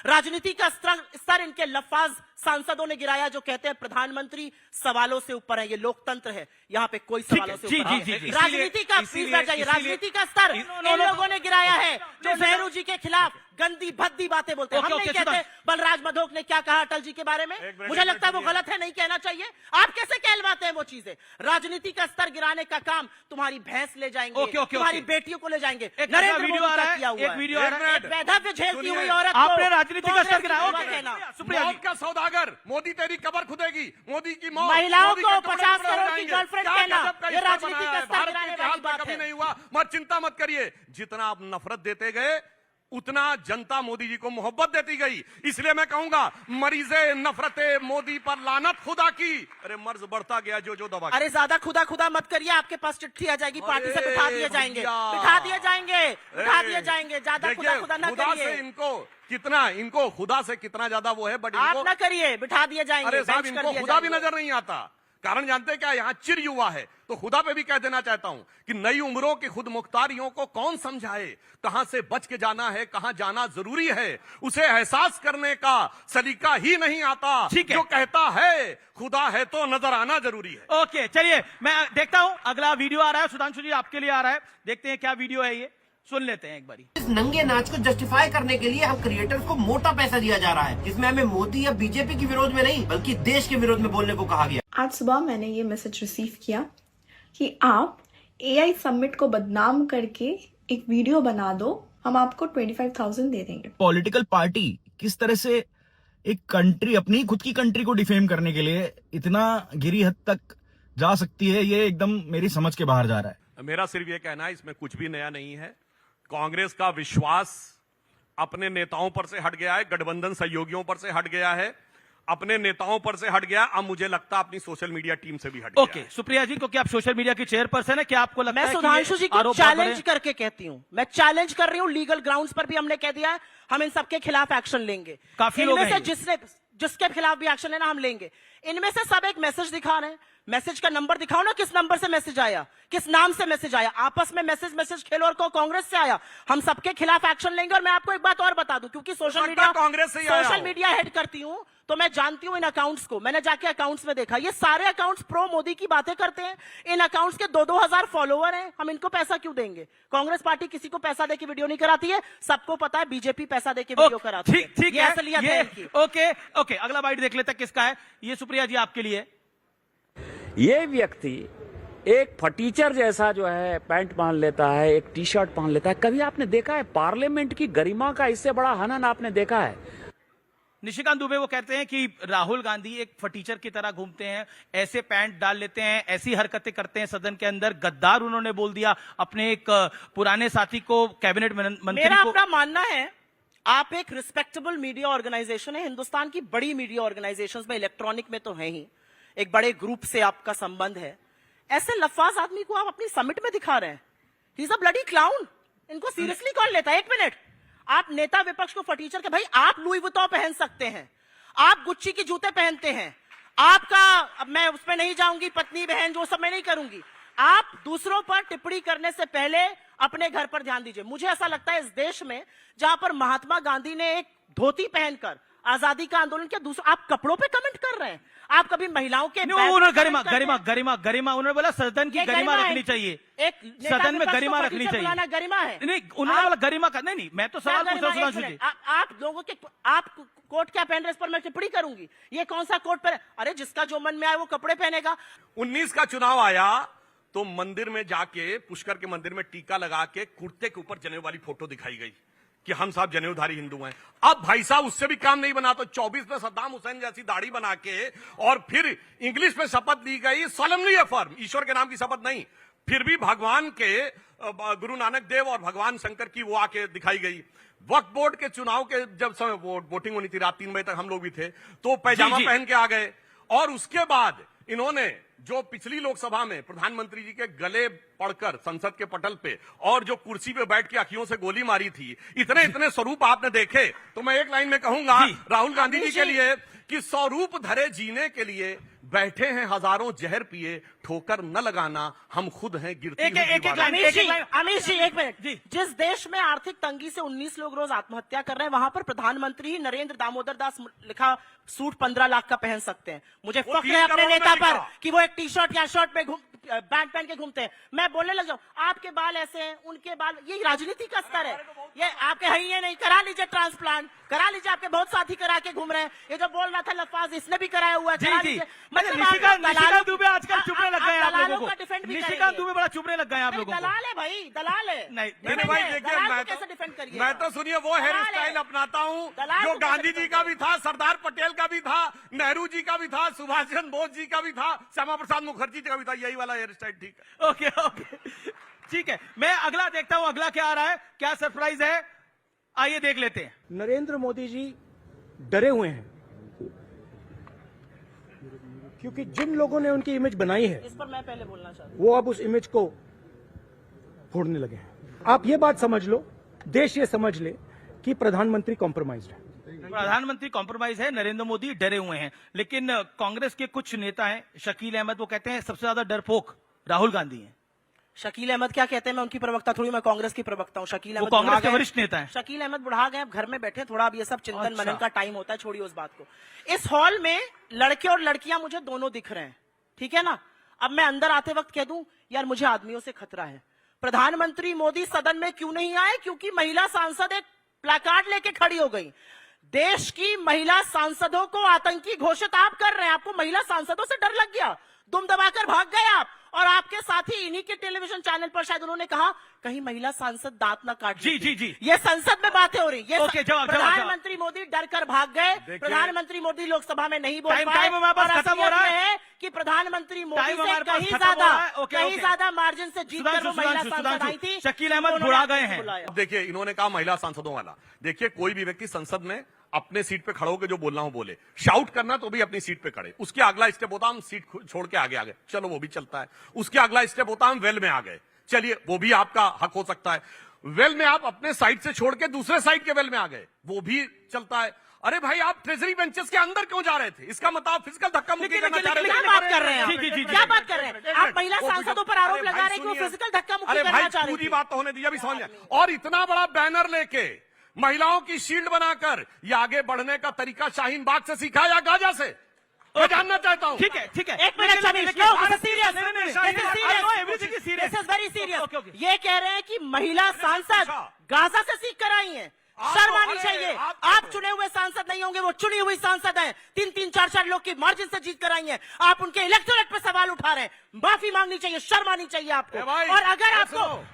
राजनीति का स्तर इनके लफाज सांसदों ने गिराया जो कहते हैं प्रधानमंत्री सवालों से ऊपर है। ये लोकतंत्र है, यहाँ पे कोई सवालों से ऊपर नहीं। राजनीति का प्लीज बैठ जाइए, राजनीति का स्तर इन लोगों ने गिराया है जो नेहरू जी के खिलाफ गंदी भद्दी बातें बोलते हैं। हम नहीं कहते बलराज मधोक ने क्या कहा अटल जी के बारे में, मुझे लगता है वो गलत है, नहीं कहना चाहिए। आप कैसे कहलवाते हैं वो चीजें? राजनीति का स्तर गिराने का काम तुम्हारी भैंस ले जाएंगे, तुम्हारी बेटियों को ले जाएंगे। नरेंद्र मोदी का किया हुआ है, वैधव्य झेलती हुई औरत आपने राजनीति का स्तर गिराया। मौत का सौदागर, मोदी तेरी कब्र खुदेगी, मोदी की मौत। महिलाओं को 50 करोड़ की गर्लफ्रेंड कहना, ये राजनीति का स्तर गिराने वाली बात कभी है। नहीं हुआ। मत चिंता मत करिए, जितना आप नफरत देते गए उतना जनता मोदी जी को मोहब्बत देती गई। इसलिए मैं कहूंगा मरीजे नफरते मोदी पर लानत खुदा की। अरे मर्ज बढ़ता गया जो दबा। अरे ज्यादा खुदा खुदा मत करिए, आपके पास चिट्ठी आ जाएगी, पार्टी से बिठा दिए जाएंगे, बिठा दिए जाएंगे, बिठा दिए जाएंगे। ज्यादा खुदा खुदा ना करिए। इनको खुदा से कितना ज्यादा वो है, बट आप ना करिए, बिठा दिए जाएंगे। अरे साहब इनको खुदा भी नजर नहीं आता। कारण जानते क्या, यहाँ चिर युवा है, तो खुदा पे भी कह देना चाहता हूं कि नई उम्रों की खुद मुख्तारियों को कौन समझाए, कहां से बच के जाना है, कहां जाना जरूरी है, उसे एहसास करने का सलीका ही नहीं आता। जो कहता है खुदा है तो नजर आना जरूरी है। ओके, चलिए मैं देखता हूं अगला वीडियो आ रहा है। सुधांशु जी आपके लिए आ रहा है, देखते हैं क्या वीडियो है ये, सुन लेते हैं एक बारी। इस नंगे नाच को जस्टिफाई करने के लिए हम क्रिएटर्स को मोटा पैसा दिया जा रहा है, जिसमें हमें मोदी या बीजेपी के विरोध में नहीं बल्कि देश के विरोध में बोलने को कहा गया। आज सुबह मैंने ये मैसेज रिसीव किया कि आप AI समिट को बदनाम करके एक वीडियो बना दो, हम आपको 25,000 दे देंगे। पॉलिटिकल पार्टी किस तरह से एक कंट्री, अपनी खुद की कंट्री को डिफेम करने के लिए इतना गिरी हद तक जा सकती है, ये एकदम मेरी समझ के बाहर जा रहा है। मेरा सिर्फ ये कहना है, इसमें कुछ भी नया नहीं है। कांग्रेस का विश्वास अपने नेताओं पर से हट गया है, गठबंधन सहयोगियों पर से हट गया है, अपने नेताओं पर से हट गया। अब मुझे लगता है अपनी सोशल मीडिया टीम से भी हट गया। ओके, सुप्रिया जी, क्योंकि आप सोशल मीडिया की चेयरपर्सन है, क्या आपको लगता है मैं सुधांशु जी को चैलेंज करके कहती हूँ, मैं चैलेंज कर रही हूँ, लीगल ग्राउंड्स पर भी हमने कह दिया है हम इन सबके खिलाफ एक्शन लेंगे। काफी लोग इनमें से जिसके खिलाफ भी एक्शन लेना हम लेंगे। इनमें से सब एक मैसेज दिखा रहे हैं, मैसेज का नंबर दिखाओ ना, किस नंबर से मैसेज आया, किस नाम से मैसेज आया। आपस में मैसेज खेलो और को कांग्रेस से आया। हम सबके खिलाफ एक्शन लेंगे। और मैं आपको एक बात और बता दूं, क्योंकि सोशल मीडिया हेड करती हूं, तो मैं जानती हूं इन अकाउंट्स को। मैंने जाके अकाउंट्स में देखा, ये सारे अकाउंट्स प्रो मोदी की बातें करते हैं। इन अकाउंट्स के 2-2 हजार फॉलोअर हैं। हम इनको पैसा क्यों देंगे? कांग्रेस पार्टी किसी को पैसा देके वीडियो नहीं कराती है, सबको पता है। बीजेपी पैसा देके वीडियो कराती है। ठीक है, ओके, अगला बाइट देख लेते हैं किसका है ये। सुप्रिया जी आपके लिए। ये व्यक्ति एक फटीचर जैसा जो है पैंट पहन लेता है, एक टी शर्ट पहन लेता है। कभी आपने देखा है पार्लियामेंट की गरिमा का इससे बड़ा हनन आपने देखा है? निशिकांत दुबे वो कहते हैं कि राहुल गांधी एक फटीचर की तरह घूमते हैं, ऐसे पैंट डाल लेते हैं, ऐसी हरकतें करते हैं सदन के अंदर। गद्दार उन्होंने बोल दिया अपने एक पुराने साथी को, कैबिनेट मंत्री मेरा को। अपना मानना है, आप एक रिस्पेक्टेबल मीडिया ऑर्गेनाइजेशन है, हिंदुस्तान की बड़ी मीडिया ऑर्गेनाइजेशंस में, इलेक्ट्रॉनिक में तो है ही, एक बड़े ग्रुप से आपका संबंध है। ऐसे लफाज आदमी को आप अपनी समिट में दिखा रहे हैं। He is a bloody clown. इनको सीरियसली कौन लेता है? एक मिनट, आप नेता विपक्ष को फटीचर के, भाई आप लुई वुइटन पहन सकते हैं, आप गुच्ची के जूते पहनते हैं, आपका, अब मैं उस पर नहीं जाऊंगी, पत्नी बहन जो सब मैं नहीं करूंगी। आप दूसरों पर टिप्पणी करने से पहले अपने घर पर ध्यान दीजिए। मुझे ऐसा लगता है इस देश में जहां पर महात्मा गांधी ने एक धोती पहनकर आजादी का आंदोलन किया, दूसरा आप कपड़ों पे कमेंट कर रहे हैं। आप कभी महिलाओं के गरिमा उन्होंने बोला सदन की गरिमा रखनी चाहिए, एक सदन में गरिमा रखनी चाहिए। गरिमा है नहीं, उन्होंने बोला गरिमा का नहीं, मैं तो सवाल पूछ रहा हूं सुधांशु जी। आप लोगों के, आप कोट क्या पहन रहे इस पर मैं टिप्पणी करूंगी? ये कौन सा कोट पहने? अरे जिसका जो मन में आए वो कपड़े पहनेगा। 19 का चुनाव आया तो मंदिर में जाके, पुष्कर के मंदिर में टीका लगा के कुर्ते के ऊपर जनेऊ वाली फोटो दिखाई गई कि हम साहब जनेऊधारी हिंदू हैं। अब भाई साहब उससे भी काम नहीं बना तो 24 में सद्दाम हुसैन जैसी दाढ़ी बना के और फिर इंग्लिश में शपथ ली गई, सोलेमनली अफर्म, ईश्वर के नाम की शपथ नहीं, फिर भी भगवान के, गुरु नानक देव और भगवान शंकर की वो आके दिखाई गई। वक्फ बोर्ड के चुनाव के जब समय वोटिंग होनी थी, रात 3 बजे तक हम लोग भी थे, तो पैजामा पहन के आ गए। और उसके बाद इन्होंने जो पिछली लोकसभा में प्रधानमंत्री जी के गले पड़कर संसद के पटल पे और जो कुर्सी पे बैठ के अखियों से गोली मारी थी, इतने इतने स्वरूप आपने देखे। तो मैं एक लाइन में कहूंगा राहुल गांधी जी के लिए कि स्वरूप धरे जीने के लिए बैठे हैं हजारों जहर पिए, ठोकर न लगाना, हम खुद हैं गिरती एक- हुई एक- एक दीवारें। लाइन, अमित एक- जी, एक लाइन। अमित जी, एक मिनट जी। जिस देश में आर्थिक तंगी से 19 लोग रोज आत्महत्या कर रहे हैं, वहां पर प्रधानमंत्री ही नरेंद्र दामोदर दास लिखा सूट 15 लाख का पहन सकते हैं। मुझे वो फक्र 3 है अपने करोड़ में नेता पर बिका। कि वो एक टी शर्ट या शर्ट पे बैंड पहन के घूमते हैं। मैं बोलने लग जाऊं, आपके बाल ऐसे हैं, उनके बाल, ये राजनीति का स्तर है। ये आपके है ही ये नहीं, करा लीजिए ट्रांसप्लांट, करा लीजिए, आपके बहुत साथी करा के घूम रहे हैं। ये जो बोल रहा था लफाज, इसने भी कराया हुआ है, जी करा जी लीजिए। मतलब आप निशिकांत दलालों- दुबे आजकल चुपने लग गए हैं आप दलालों लोगों का को। डिफेंड भी निशिकांत करेंगे। दुबे बड़ा चुपने लग गए हैं आप नहीं, लोगों को। दलाल है भाई, दलाल है। नहीं भाई, देखिए दलाल को कैसे डिफेंड करिए? मैं तो सुनिए वो हेयर दलाल है। स्टाइल अपनाता हूँ दलाल जो को कैसे गांधी जी defend का करिए? भी था, सरदार पटेल का भी था, नेहरू जी का भी था, सुभाष चंद्र बोस जी का भी था, श्यामा प्रसाद मुखर्जी जी का भी था। यही वाला हेयर स्टाइल ठीक है। ओके ओके ठीक है, मैं अगला देखता हूं, अगला क्या आ रहा है, क्या सरप्राइज है, आइए देख लेते हैं। नरेंद्र मोदी जी डरे हुए हैं क्योंकि जिन लोगों ने उनकी इमेज बनाई है इस पर मैं पहले बोलना चाहता हूँ। वो अब उस इमेज को फोड़ने लगे हैं। आप ये बात समझ लो, देश ये समझ ले कि प्रधानमंत्री कॉम्प्रोमाइज्ड है। प्रधानमंत्री कॉम्प्रोमाइज है, नरेंद्र मोदी डरे हुए हैं, लेकिन कांग्रेस के कुछ नेता हैं, शकील अहमद, वो कहते हैं सबसे ज्यादा डरपोक राहुल गांधी हैं। शकील अहमद क्या कहते हैं? मैं उनकी प्रवक्ता थोड़ी, मैं कांग्रेस की प्रवक्ता हूँ। शकील वो अहमद कांग्रेस बुढ़ा के गए। वरिष्ठ नेता हैं। शकील अहमद बुढ़ा गए, अब घर में बैठे, थोड़ा अब ये सब चिंतन अच्छा। मनन का टाइम होता है, छोड़िए उस बात को। इस हॉल में लड़के और लड़कियां मुझे दोनों दिख रहे हैं, ठीक है ना? अब मैं अंदर आते वक्त कह दूं, यार मुझे आदमियों से खतरा है। प्रधानमंत्री मोदी सदन में क्यों नहीं आए? क्योंकि महिला सांसद एक प्लाकार्ड लेके खड़ी हो गई। देश की महिला सांसदों को आतंकी घोषित आप कर रहे हैं। आपको महिला सांसदों से डर लग गया, दुम दबाकर भाग गए आप। और आपके साथी इन्हीं के टेलीविजन चैनल पर शायद उन्होंने कहा कहीं महिला सांसद दांत ना काट जी, लेती। जी, जी। ये संसद में बातें हो रही। ये ओके, जवाब, प्रधानमंत्री मोदी डर कर भाग गए। प्रधानमंत्री मोदी लोकसभा में नहीं बोल टाइम- पाए। टाइम हमारे पास और खत्म हो रहा है। असलियत में कि प्रधानमंत्री मोदी टाइम से हमारे पास कहीं खत्म हो ज्यादा, रहा है। ओके, कहीं ओके। ज्यादा मार्जिन से जीत कर वो महिला सांसद आई थी। शकील अहमद उन्होंने बुढ़ा आपको गए हैं। बुलाया। अब देखिए, इन्होंने कहा महिला सांसदों वाला। देखिए, कोई भी व्यक्ति संसद में अपने सीट पे खड़े होकर जो बोलना हो बोले, शाउट करना तो भी अपनी सीट पे खड़े। उसके अगला स्टेप होता हम सीट छोड़ के आगे आ गए, चलो वो भी चलता है। उसके अगला स्टेप होता हम वेल में आ गए, चलिए वो भी आपका हक हो सकता है। वेल में आप अपने साइड से छोड़ के दूसरे साइड के वेल में आ गए, वो भी चलता है। अरे भाई, आप ट्रेजरी बेंचेस के अंदर क्यों जा रहे थे? इसका मतलब फिजिकल धक्का मुक्की करना चाह रहे थे। क्या बात कर रहे हैं आप? जी, जी, जी, क्या जी। बात कर रहे हैं आप? महिला सांसदों पर आरोप अरे लगा भाई रहे हैं कि वो सुनिए। फिजिकल धक्का मुक्की अरे करना भाई, चाह रही पूरी थी। बात तो होने दीजिए, अभी समझ जाए। और इतना बड़ा बैनर लेके महिलाओं की शील्ड बनाकर ये आगे बढ़ने का तरीका शाहीन बाग से सीखा या गाजा से? मैं जानना चाहता हूं। ठीक है, ठीक है, एक मिनट, लेकिन- नो, this is serious. नहीं, नहीं, This is नहीं, serious. I know everything is serious. This is very serious. Okay, okay. ये कह रहे हैं कि महिला सांसद गाजा से सीख कर आई हैं। शर्म आनी अरे, चाहिए। आप- आप चुने हुए सांसद नहीं होंगे, वो चुनी हुई सांसद हैं। 3-3, 4-4 लोग की मार्जिन से जीत कर आई हैं। आप उनके इलेक्टोरेट पे सवाल उठा रहे हैं। माफी मांगनी चाहिए, शर्म आनी चाहिए आपको। ए भाई, और अगर सुनो।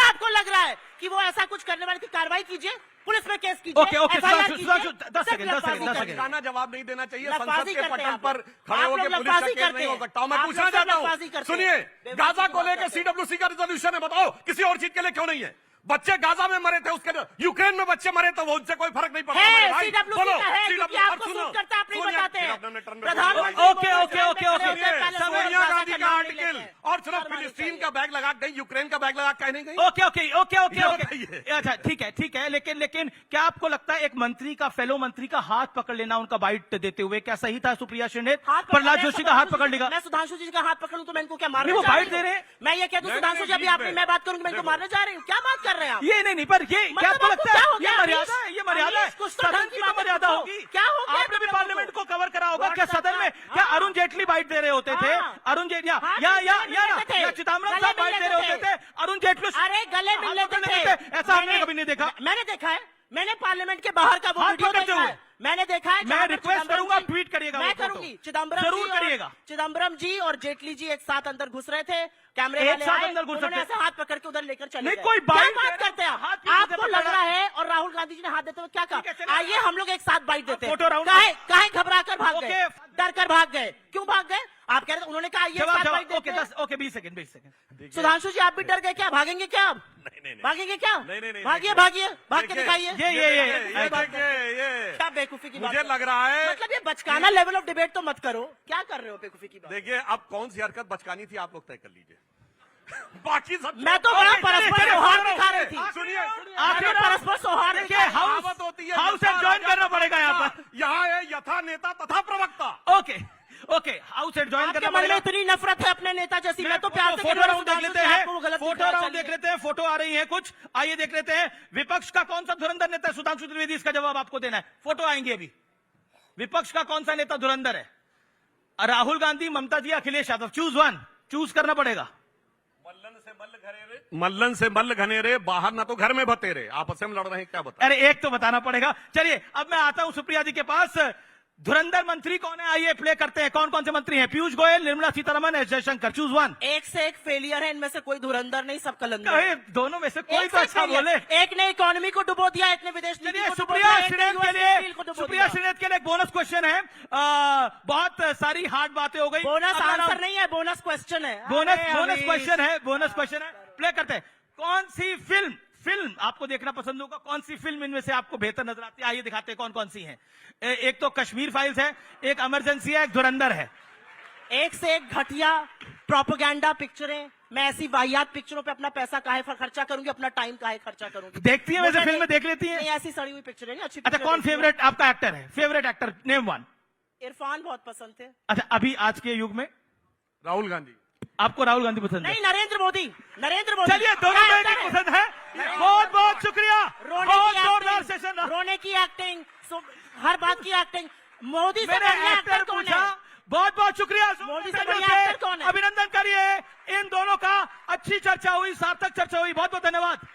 आपको लग रहा है कि वो ऐसा कुछ करने वाले की कार्रवाई कीजिए, पुलिस में केस कीजिए। ओके, ओके, FIR सुधांशु, कीजिए। सुधांशु, 10 सिर्फ सेकंड, 10 सेकंड, लफाजी 10 करते सेकंड। हैं। ना जवाब नहीं देना चाहिए। लफाजी संसद के करते हैं पटल आप पर लोग। खड़े आप होकर लोग पुलिस का लफाजी केस करते नहीं हो हैं। सकता। मैं आप पूछना लोग चाहता लफाजी हूं, करते हैं। सुनिए, बेवकूफी गाजा की को बात लेकर करते हैं। सीडब्ल्यूसी का रिजोल्यूशन है, बताओ किसी और चीज के लिए क्यों नहीं है? बच्चे गाजा में मरे थे, उसके यूक्रेन में बच्चे मरे तो वो उनसे कोई फर्क नहीं पड़ता। है, हमारे भाई, CWC बोलो, का है, क्योंकि CWC आपको सुनो, सूट करता है, आप नहीं सुनिए, बताते हैं। फिर आपने टर्न में प्रधानमंत्री बोला। Okay, okay, okay, okay. Sonia Gandhi का नाम नहीं आर्टिकल लेते हैं। और चलो शर्म आनी फिलिस्तीन चाहिए। का बैग लगा गई, यूक्रेन का बैग लगा कह नहीं गई। ओके ओके ओके ओके ये ओके बताइए। अच्छा, ठीक है, ठीक है, लेकिन लेकिन क्या आपको लगता है एक मंत्री का, फेलो मंत्री का हाथ पकड़ लेना, उनका बाइट देते हुए, क्या सही था? सुप्रिया शिंदे प्रहलाद जोशी का हाथ पकड़ लेगा? मैं सुधांशु जी का हाथ पकड़ूं तो मैं इनको क्या मारने नहीं, वो जा बाइट रही हूं? दे रहे हैं। मैं ये कह दूं नहीं, सुधांशु जी, नहीं, अभी बीच आपने में। मैं बात करूंगी, मैं इनको देखो। मारने जा रही हूँ? क्या बात कर रहे हैं आप? ये नहीं, पर ये क्या आपको आपको लगता क्या है हो ये गया, मर्यादा है? अमीश? ये मर्यादा है? अमीश, कुछ तो सदन ढंग की की तो बातें मर्यादा पूछो। होगी। क्या हो गया आपने भी तुम लोगों पार्लियामेंट को? को कवर करा होगा What क्या? the सदन में fuck? क्या हाँ। अरुण जेटली बाइट दे रहे होते थे? हाँ। अरुण जेटली हाँ, गले मिल लेते थे। या चिदम्बरम गले साहब मिल बाइट दे लेते रहे होते थे। थे, अरुण जेटली अरे गले मिल हाथ लेते पकड़ने थे। देते। ऐसा हमने कभी नहीं देखा। मैंने देखा है, मैंने पार्लियामेंट के बाहर का वो हाथ वीडियो पकड़ते देखा हुए। है। मैंने देखा है। मैं जहाँ पर रिक्वेस्ट चिदम्बरम करूंगा, जी- ट्वीट करिएगा मैं वो फोटो। करूंगी। चिदम्बरम जरूर जी और- करिएगा। चिदम्बरम जी और जेटली जी एक साथ अंदर घुस रहे थे, कैमरे एक वाले साथ आए, अंदर घुस उन्होंने सकते ऐसे हाथ पकड़ के उधर लेकर चले नहीं, गए। कोई क्या बाइट बात करते हैं हाथ आप? किसी से आपको पकड़ा? लग रहा है और राहुल गांधी जी ने हाथ देते हुए क्या ठीक है, कहा? चलिए। आइए हम लोग एक साथ बाइट देते हैं। फोटो राउंड काहे घबरा कर भाग गए, ओके। डर कर भाग गए, क्यों भाग गए? आप कह रहे थे, उन्होंने कहा आइए एक जवाब साथ जवाब बाइट ओके, देते हैं। 10 ओके, 20 सेकंड, 20 सेकंड। सुधांशु जी आप भी डर गए क्या? भागेंगे क्या आप? नहीं। भागेंगे क्या? नहीं, भागिए भागिए, भाग के दिखाइए। ये ये क्या बेवकूफी की बात मुझे है? लग रहा है, मतलब ये बचकाना लेवल ऑफ डिबेट तो मत करो। क्या कर रहे हो बेवकूफी की बात? देखिए अब कौन सी हरकत बचकानी थी आप लोग तय कर लीजिए। बाकी सब मैं तो बड़ा ओके, परस्पर चलिए, सौहार्द चलिए, दिखा रही थी। सुनिए, आपने परस्पर सौहार्द देखिए, दिखाया। हाउस कहावत होती है, हाउस एडजॉइन करना पड़ेगा यहाँ पर। यहाँ है यथा नेता तथा प्रवक्ता। ओके ओके, हाउस एडजॉइन मन में पड़ेगा। इतनी नफरत है अपने नेता जैसी, मैं तो प्यार से कह फोटो रहा हूं, राउंड देख सुधांशु लेते जी, हैं, आपको वो गलत दिख फोटो रहा है, राउंड चलिए। देख लेते हैं, फोटो आ रही है कुछ, आइए देख लेते हैं विपक्ष का कौन सा धुरंधर नेता है। सुधांशु त्रिवेदी, इसका जवाब आपको देना है। फोटो आएंगे अभी। विपक्ष का कौन सा नेता धुरंधर है? Rahul Gandhi, Mamata ji, Akhilesh Yadav. Choose one, choose करना पड़ेगा। मल्लन से मल्ल घनेरे, बाहर ना तो घर में बतेरे, आपस में लड़ रहे हैं, क्या बता। अरे एक तो बताना पड़ेगा। चलिए अब मैं आता हूं सुप्रिया जी के पास। धुरंधर मंत्री कौन है, आइए प्ले करते हैं। कौन कौन से मंत्री हैं? Piyush Goyal, Nirmala Sitharaman, S Jaishankar. Choose one. एक से एक फेलियर है, इनमें से कोई धुरंधर नहीं, सब कलंदर अरे है। दोनों में से कोई एक तो से अच्छा failure। बोले। एक ने इकोनॉमी को डुबो दिया, एक ने विदेश नीति चलिए को डुबो सुप्रिया दिया, एक ने श्रीनेत के US लिए, डील को डुबो सुप्रिया दिया। श्रीनेत के लिए एक बोनस क्वेश्चन है। बहुत सारी हार्ड बातें हो गई। बोनस अगला आंसर राउंड- नहीं है, बोनस क्वेश्चन है। बोनस अरे बोनस अभी- क्वेश्चन है, बोनस क्वेश्चन है। प्ले करते हैं। कौन सी फिल्म आपको देखना पसंद होगा? कौन सी फिल्म इनमें से आपको बेहतर नजर आती है? आइए दिखाते हैं कौन कौन सी हैं। एक तो कश्मीर फाइल्स है, एक इमरजेंसी है, एक धुरंधर है। एक से एक घटिया प्रोपेगेंडा पिक्चरें। मैं ऐसी वाहियात पिक्चरों पे अपना पैसा काहे खर्चा करूंगी, अपना टाइम काहे खर्चा करूंगी? देखती है वैसे मुझे फिल्में नहीं- देख लेती हैं? नहीं, ऐसी सड़ी हुई पिक्चरें नहीं, अच्छी अच्छा पिक्चरें कौन देखती हूँ। फेवरेट आपका एक्टर है? Favourite actor name one. Irfan बहुत पसंद थे। अच्छा अभी आज के युग में राहुल गांधी। आपको राहुल गांधी पसंद है? नहीं, नरेंद्र मोदी। नरेंद्र मोदी। चलिए दोनों में एक पसंद है। बहुत बहुत शुक्रिया, रोने बहुत की जोरदार एक्टिंग, सेशन रहा। रोने की एक्टिंग, हर बात की एक्टिंग। मोदी से मैंने बढ़िया एक्टर एक्टर कौन पूछा। है? बहुत बहुत शुक्रिया। मोदी से सैनियों बढ़िया एक्टर कौन है? अभिनंदन करिए इन दोनों का। अच्छी चर्चा हुई, सार्थक चर्चा हुई। बहुत बहुत धन्यवाद।